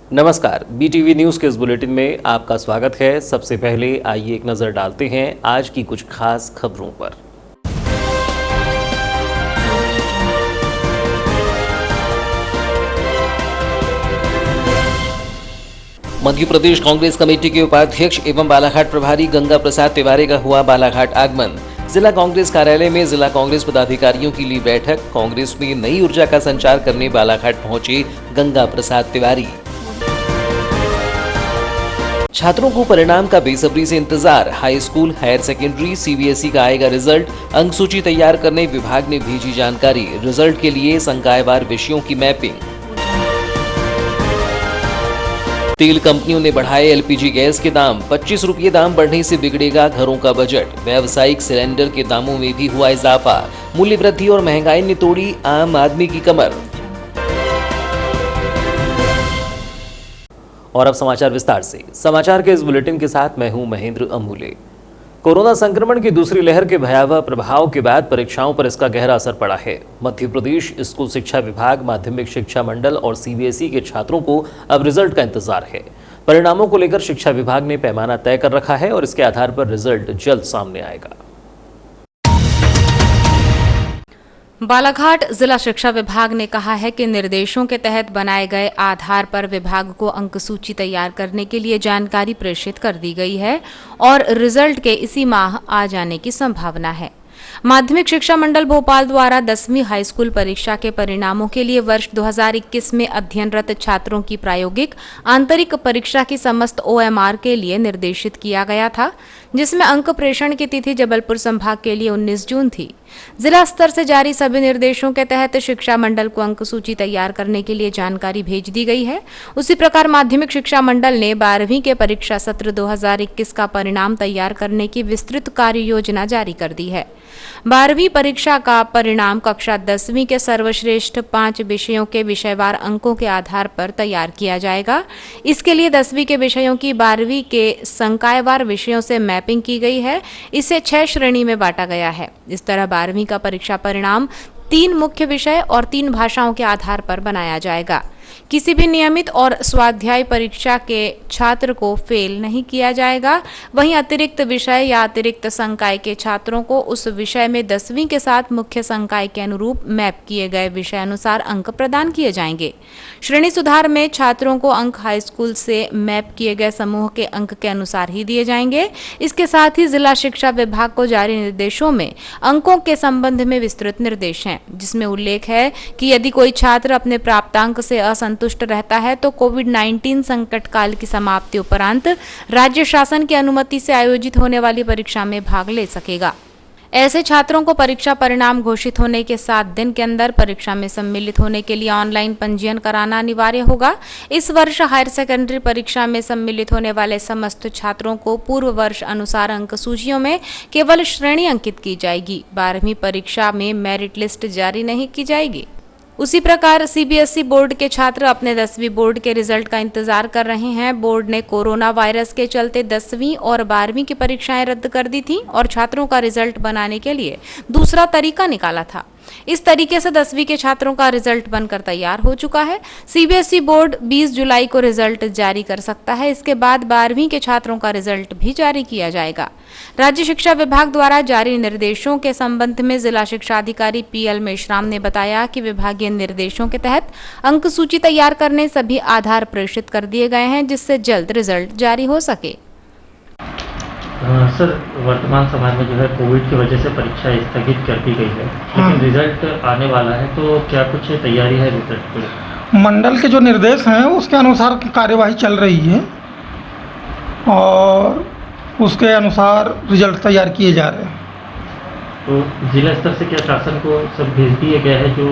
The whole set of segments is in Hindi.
नमस्कार, BTV न्यूज़ के इस बुलेटिन में आपका स्वागत है। सबसे पहले आइए एक नज़र डालते हैं आज की कुछ खास खबरों पर। मध्य प्रदेश कांग्रेस कमेटी के उपाध्यक्ष एवं बालाघाट प्रभारी गंगा प्रसाद तिवारी का हुआ बालाघाट आगमन। जिला कांग्रेस कार्यालय में जिला कांग्रेस पदाधिकारियों की ली बैठक। कांग्रेस में नई ऊर्जा का संचार करने बालाघाट पहुंचे गंगा प्रसाद तिवारी। छात्रों को परिणाम का बेसब्री से इंतजार। High school, higher secondary, CBSE का आएगा रिजल्ट। अंक सूची तैयार करने विभाग ने भेजी जानकारी। रिजल्ट के लिए संकायवार विषयों की मैपिंग। तेल कंपनियों ने बढ़ाए LPG गैस के दाम। 25 रुपये दाम बढ़ने से बिगड़ेगा घरों का बजट। व्यावसायिक सिलेंडर के दामों में भी हुआ इजाफा। मूल्य वृद्धि और महंगाई ने तोड़ी आम आदमी की कमर। और अब समाचार विस्तार से। समाचार के इस बुलेटिन के साथ मैं हूं महेंद्र अमूले। कोरोना संक्रमण की दूसरी लहर के भयावह प्रभाव के बाद परीक्षाओं पर इसका गहरा असर पड़ा है। मध्य प्रदेश स्कूल शिक्षा विभाग, माध्यमिक शिक्षा मंडल और CBSE के छात्रों को अब रिजल्ट का इंतजार है। परिणामों को लेकर शिक्षा विभाग ने पैमाना तय कर रखा है और इसके आधार पर रिजल्ट जल्द सामने आएगा। बालाघाट जिला शिक्षा विभाग ने कहा है कि निर्देशों के तहत बनाए गए आधार पर विभाग को अंक सूची तैयार करने के लिए जानकारी प्रेषित कर दी गई है और रिजल्ट के इसी माह आ जाने की संभावना है। माध्यमिक शिक्षा मंडल भोपाल द्वारा 10वीं हाई स्कूल परीक्षा के परिणामों के लिए वर्ष 2021 में अध्ययनरत छात्रों की प्रायोगिक आंतरिक परीक्षा की समस्त OMR के लिए निर्देशित किया गया था, जिसमें अंक प्रेषण की तिथि जबलपुर संभाग के लिए 19 जून थी। जिला स्तर से जारी सभी निर्देशों के तहत शिक्षा मंडल को अंक सूची तैयार करने के लिए जानकारी भेज दी गई है। उसी प्रकार माध्यमिक शिक्षा मंडल ने 12वीं के परीक्षा सत्र 2021 का परिणाम तैयार करने की विस्तृत कार्य योजना जारी कर दी है। 12वीं परीक्षा का परिणाम कक्षा 10वीं के सर्वश्रेष्ठ 5 विषयों के विषयवार अंकों के आधार पर तैयार किया जाएगा। इसके लिए 10वीं के विषयों की 12वीं के संकायवार विषयों से मैपिंग की गई है। इसे 6 श्रेणी में बांटा गया है। इस तरह 12वीं का परीक्षा परिणाम 3 मुख्य विषय और 3 भाषाओं के आधार पर बनाया जाएगा। किसी भी नियमित और स्वाध्याय परीक्षा के छात्र को फेल नहीं किया जाएगा। वहीं अतिरिक्त विषय या अतिरिक्त संकाय के छात्रों को उस विषय में 10वीं के साथ मुख्य संकाय के अनुरूप मैप किए गए विषय अनुसार अंक प्रदान किए जाएंगे। श्रेणी सुधार में छात्रों को अंक हाई स्कूल से मैप किए गए समूह के अंक के अनुसार ही दिए जाएंगे। इसके साथ ही जिला शिक्षा विभाग को जारी निर्देशों में अंकों के संबंध में विस्तृत निर्देश हैं, जिसमें उल्लेख है कि यदि कोई छात्र अपने प्राप्तांक से असंतुष्ट रहता है तो कोविड-19 संकट काल की समाप्ति उपरांत राज्य शासन की अनुमति से आयोजित होने वाली परीक्षा में भाग ले सकेगा। ऐसे छात्रों को परीक्षा परिणाम घोषित होने के 7 दिन के अंदर परीक्षा में सम्मिलित होने के लिए ऑनलाइन पंजीयन कराना अनिवार्य होगा। इस वर्ष हायर सेकेंडरी परीक्षा में सम्मिलित होने वाले समस्त छात्रों को पूर्व वर्ष अनुसार अंक सूचियों में केवल श्रेणी अंकित की जाएगी। 12वीं परीक्षा में मेरिट लिस्ट जारी नहीं की जाएगी। उसी प्रकार CBSE बोर्ड के छात्र अपने 10वीं बोर्ड के रिजल्ट का इंतजार कर रहे हैं। बोर्ड ने कोरोना वायरस के चलते 10वीं और 12वीं की परीक्षाएं रद्द कर दी थी और छात्रों का रिजल्ट बनाने के लिए दूसरा तरीका निकाला था। इस तरीके से 10वीं के छात्रों का रिजल्ट बनकर तैयार हो चुका है। CBSE बोर्ड 20 जुलाई को रिजल्ट जारी कर सकता है। इसके बाद 12वीं के छात्रों का रिजल्ट भी जारी किया जाएगा। राज्य शिक्षा विभाग द्वारा जारी निर्देशों के संबंध में जिला शिक्षा अधिकारी PL मेश्राम ने बताया कि विभागीय निर्देशों के तहत अंक सूची तैयार करने सभी आधार प्रेषित कर दिए गए हैं, जिससे जल्द रिजल्ट जारी हो सके। सर, वर्तमान समय में जो है कोविड की वजह से परीक्षा स्थगित कर दी गई है, लेकिन रिजल्ट आने वाला है, तो क्या कुछ तैयारी है रिजल्ट को? मंडल के जो निर्देश हैं उसके अनुसार कार्यवाही चल रही है और उसके अनुसार रिजल्ट तैयार किए जा रहे हैं। तो जिला स्तर से क्या शासन को सब भेज दिया गया है जो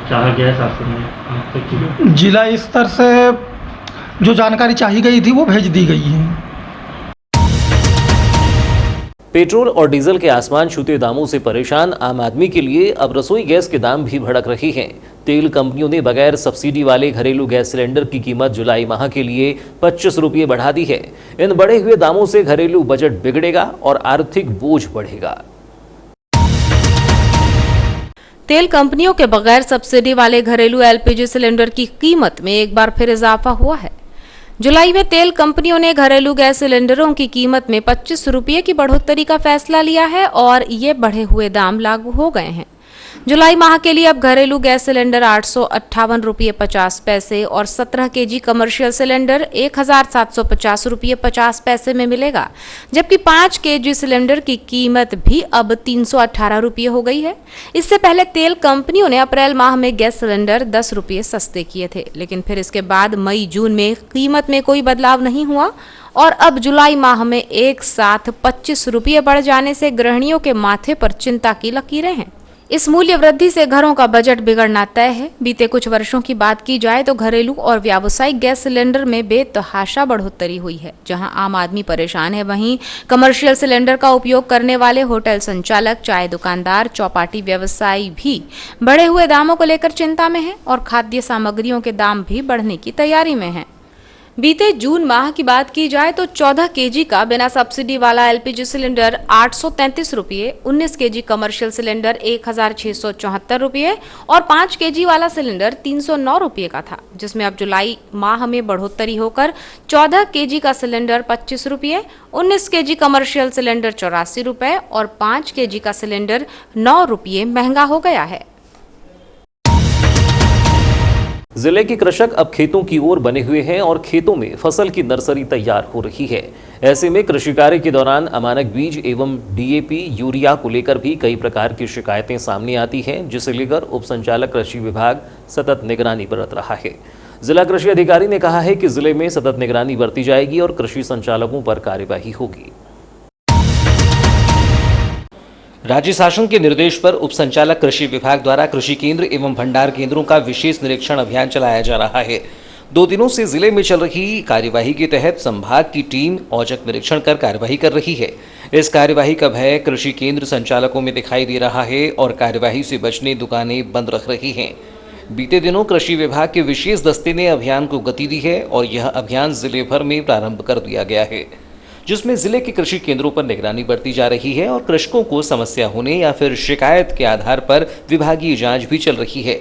चाहा गया है शासन ने? जिला स्तर से जो जानकारी चाहिए गई थी वो भेज दी गई है। पेट्रोल और डीजल के आसमान छूते दामों से परेशान आम आदमी के लिए अब रसोई गैस के दाम भी भड़क रहे हैं। तेल कंपनियों ने बगैर सब्सिडी वाले घरेलू गैस सिलेंडर की कीमत जुलाई माह के लिए 25 रुपये बढ़ा दी है। इन बढ़े हुए दामों से घरेलू बजट बिगड़ेगा और आर्थिक बोझ बढ़ेगा। तेल कंपनियों के बगैर सब्सिडी वाले घरेलू एलपीजी सिलेंडर की कीमत में एक बार फिर इजाफा हुआ है। जुलाई में तेल कंपनियों ने घरेलू गैस सिलेंडरों की कीमत में 25 रुपये की बढ़ोतरी का फैसला लिया है और ये बढ़े हुए दाम लागू हो गए हैं। जुलाई माह के लिए अब घरेलू गैस सिलेंडर 858 रुपये 50 पैसे और 17 केजी कमर्शियल सिलेंडर 1750 रुपये 50 पैसे में मिलेगा, जबकि 5 केजी सिलेंडर की कीमत भी अब 318 रुपये हो गई है। इससे पहले तेल कंपनियों ने अप्रैल माह में गैस सिलेंडर 10 रुपये सस्ते किए थे, लेकिन फिर इसके बाद मई जून में कीमत में कोई बदलाव नहीं हुआ और अब जुलाई माह में एक साथ 25 रुपये बढ़ जाने से गृहिणियों के माथे पर चिंता की लकीरें हैं। इस मूल्य वृद्धि से घरों का बजट बिगड़ना तय है। बीते कुछ वर्षों की बात की जाए तो घरेलू और व्यावसायिक गैस सिलेंडर में बेतहाशा बढ़ोतरी हुई है। जहां आम आदमी परेशान है, वहीं कमर्शियल सिलेंडर का उपयोग करने वाले होटल संचालक, चाय दुकानदार, चौपाटी व्यवसायी भी बढ़े हुए दामों को लेकर चिंता में हैं और खाद्य सामग्रियों के दाम भी बढ़ने की तैयारी में हैं। बीते जून माह की बात की जाए तो 14 केजी का बिना सब्सिडी वाला एलपीजी सिलेंडर 833 रुपये, 19 केजी कमर्शियल सिलेंडर 1674 रुपये और 5 केजी वाला सिलेंडर 309 रुपये का था, जिसमें अब जुलाई माह में बढ़ोतरी होकर 14 केजी का सिलेंडर 25 रुपये, 19 केजी कमर्शियल सिलेंडर 84 रुपये और 5 केजी का सिलेंडर 9 रुपये महंगा हो गया है। जिले के कृषक अब खेतों की ओर बने हुए हैं और खेतों में फसल की नर्सरी तैयार हो रही है। ऐसे में कृषि कार्य के दौरान अमानक बीज एवं डीएपी, यूरिया को लेकर भी कई प्रकार की शिकायतें सामने आती हैं, जिसे लेकर उप संचालक कृषि विभाग सतत निगरानी बरत रहा है। जिला कृषि अधिकारी ने कहा है कि जिले में सतत निगरानी बरती जाएगी और कृषि संचालकों पर कार्यवाही होगी। राज्य शासन के निर्देश पर उप संचालक कृषि विभाग द्वारा कृषि केंद्र एवं भंडार केंद्रों का विशेष निरीक्षण अभियान चलाया जा रहा है। 2 दिनों से जिले में चल रही कार्यवाही के तहत संभाग की टीम औचक निरीक्षण कर कार्यवाही कर रही है। इस कार्यवाही का भय कृषि केंद्र संचालकों में दिखाई दे रहा है और कार्यवाही से बचने दुकानें बंद रख रही हैं। बीते दिनों कृषि विभाग के विशेष दस्ते ने अभियान को गति दी है और यह अभियान जिले भर में प्रारंभ कर दिया गया है, जिसमें जिले के कृषि केंद्रों पर निगरानी बरती जा रही है और कृषकों को समस्या होने या फिर शिकायत के आधार पर विभागीय जांच भी चल रही है।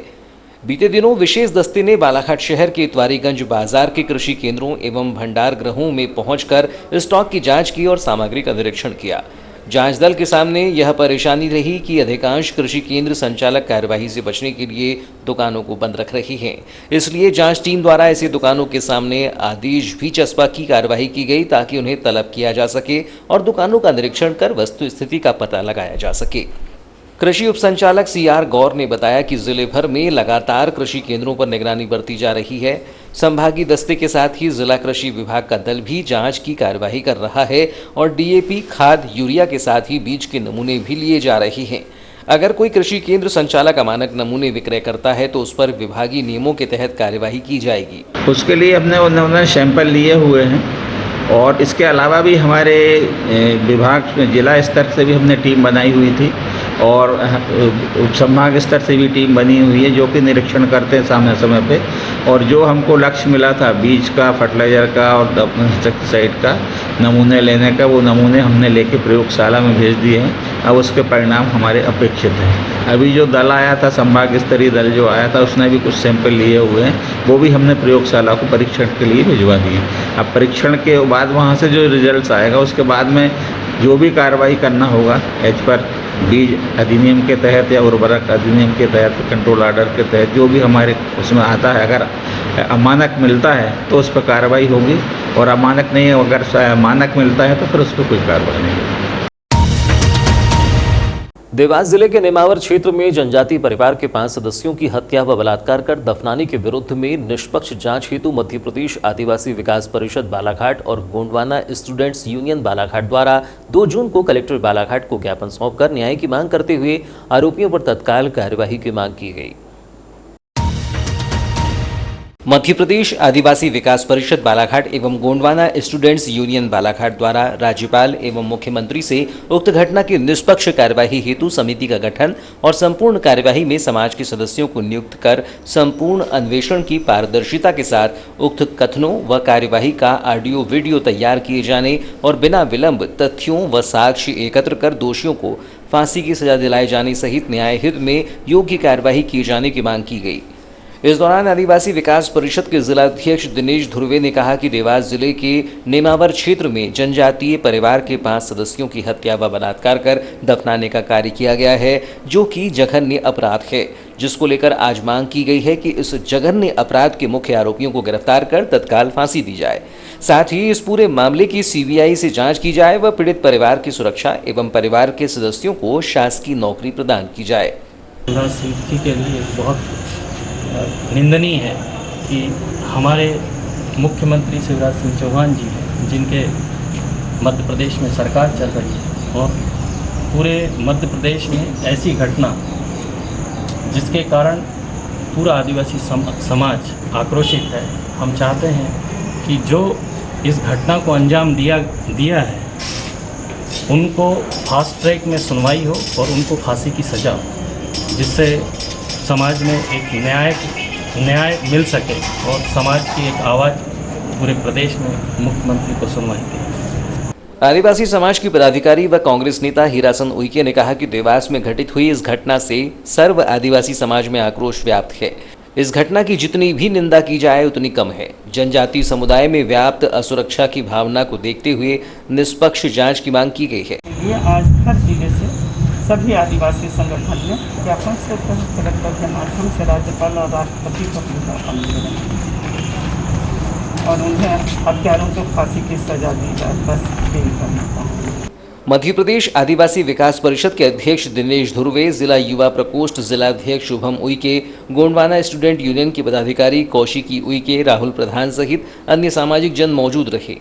बीते दिनों विशेष दस्ते ने बालाघाट शहर के इतवारीगंज बाजार के कृषि केंद्रों एवं भंडार गृहों में पहुंचकर स्टॉक की जांच की और सामग्री का निरीक्षण किया। जांच दल के सामने यह परेशानी रही कि अधिकांश कृषि केंद्र संचालक कार्यवाही से बचने के लिए दुकानों को बंद रख रही हैं। इसलिए जांच टीम द्वारा ऐसे दुकानों के सामने आदेश भी चस्पा की कार्यवाही की गई ताकि उन्हें तलब किया जा सके और दुकानों का निरीक्षण कर वस्तु स्थिति का पता लगाया जा सके। कृषि उप संचालक CR गौर ने बताया कि जिले भर में लगातार कृषि केंद्रों पर निगरानी बरती जा रही है। संभागीय दस्ते के साथ ही जिला कृषि विभाग का दल भी जांच की कार्यवाही कर रहा है और डीएपी, खाद, यूरिया के साथ ही बीज के नमूने भी लिए जा रहे हैं। अगर कोई कृषि केंद्र संचालक अमानक नमूने विक्रय करता है तो उस पर विभागीय नियमों के तहत कार्यवाही की जाएगी। उसके लिए हमने उन्होंने सैंपल लिए हुए हैं और इसके अलावा भी हमारे विभाग जिला स्तर से भी हमने टीम बनाई हुई थी और संभाग स्तर से भी टीम बनी हुई है जो कि निरीक्षण करते हैं समय पे। और जो हमको लक्ष्य मिला था बीज का, फर्टिलाइज़र का और इंसेक्टिसाइड का नमूने लेने का, वो नमूने हमने लेके प्रयोगशाला में भेज दिए हैं। अब उसके परिणाम हमारे अपेक्षित हैं। अभी जो दल आया था, संभाग स्तरीय दल जो आया था, उसने भी कुछ सैंपल लिए हुए हैं, वो भी हमने प्रयोगशाला को परीक्षण के लिए भिजवा दिए। अब परीक्षण के बाद वहाँ से जो रिजल्ट आएगा उसके बाद में जो भी कार्रवाई करना होगा एज पर बीज अधिनियम के तहत या उर्वरक अधिनियम के तहत, कंट्रोल ऑर्डर के तहत जो भी हमारे उसमें आता है, अगर अमानक मिलता है तो उस पर कार्रवाई होगी और अमानक नहीं है, अगर मानक मिलता है तो फिर उस पर कोई कार्रवाई नहीं होगी। देवास जिले के नेमावर क्षेत्र में जनजातीय परिवार के 5 सदस्यों की हत्या व बलात्कार कर दफनाने के विरुद्ध में निष्पक्ष जांच हेतु मध्य प्रदेश आदिवासी विकास परिषद बालाघाट और गोंडवाना स्टूडेंट्स यूनियन बालाघाट द्वारा 2 जून को कलेक्टर बालाघाट को ज्ञापन सौंपकर न्याय की मांग करते हुए आरोपियों पर तत्काल कार्यवाही की मांग की गई। मध्य प्रदेश आदिवासी विकास परिषद बालाघाट एवं गोंडवाना स्टूडेंट्स यूनियन बालाघाट द्वारा राज्यपाल एवं मुख्यमंत्री से उक्त घटना की निष्पक्ष कार्यवाही हेतु समिति का गठन और संपूर्ण कार्यवाही में समाज के सदस्यों को नियुक्त कर संपूर्ण अन्वेषण की पारदर्शिता के साथ उक्त कथनों व कार्यवाही का ऑडियो वीडियो तैयार किए जाने और बिना विलंब तथ्यों व साक्ष्य एकत्र कर दोषियों को फांसी की सजा दिलाए जाने सहित न्याय हित में योग्य कार्यवाही किए जाने की मांग की गई। इस दौरान आदिवासी विकास परिषद के जिलाध्यक्ष दिनेश धुर्वे ने कहा कि देवास जिले के नेमावर क्षेत्र में जनजातीय परिवार के 5 सदस्यों की हत्या व बलात्कार कर दफनाने का कार्य किया गया है, जो कि जघन्य अपराध है, जिसको लेकर आज मांग की गई है कि इस जघन्य अपराध के मुख्य आरोपियों को गिरफ्तार कर तत्काल फांसी दी जाए। साथ ही इस पूरे मामले की सीबीआई से जांच की जाए व पीड़ित परिवार की सुरक्षा एवं परिवार के सदस्यों को शासकीय नौकरी प्रदान की जाए। के लिए बहुत निंदनीय है कि हमारे मुख्यमंत्री शिवराज सिंह चौहान जी हैं, जिनके मध्य प्रदेश में सरकार चल रही है और पूरे मध्य प्रदेश में ऐसी घटना जिसके कारण पूरा आदिवासी समाज आक्रोशित है। हम चाहते हैं कि जो इस घटना को अंजाम दिया है उनको फास्ट ट्रैक में सुनवाई हो और उनको फांसी की सज़ा हो, जिससे समाज में एक न्याय मिल सके और समाज की एक आवाज़ पूरे प्रदेश में मुख्यमंत्री को सुनवाई दे। आदिवासी समाज की पदाधिकारी व कांग्रेस नेता हीरासन उइके ने कहा कि देवास में घटित हुई इस घटना से सर्व आदिवासी समाज में आक्रोश व्याप्त है। इस घटना की जितनी भी निंदा की जाए उतनी कम है। जनजातीय समुदाय में व्याप्त असुरक्षा की भावना को देखते हुए निष्पक्ष जांच की मांग की गई है। ये आज हर जिले से सभी आदिवासी संगठन ने ज्ञापन से कलेक्टर के माध्यम से राज्यपाल और राष्ट्रपति को ज्ञापन दिए और उन्हें हत्यारों को फांसी की सजा दी जाए, बस यही करना चाहूँगा। मध्य प्रदेश आदिवासी विकास परिषद के अध्यक्ष दिनेश धुर्वे, जिला युवा प्रकोष्ठ जिलाध्यक्ष शुभम उइके, गोंडवाना स्टूडेंट यूनियन के पदाधिकारी कौशिकी उइके, राहुल प्रधान सहित अन्य सामाजिक जन मौजूद रहे।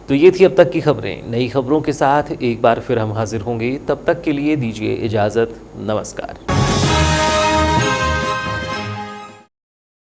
तो ये थी अब तक की खबरें। नई खबरों के साथ एक बार फिर हम हाजिर होंगे। तब तक के लिए दीजिए इजाज़त। नमस्कार।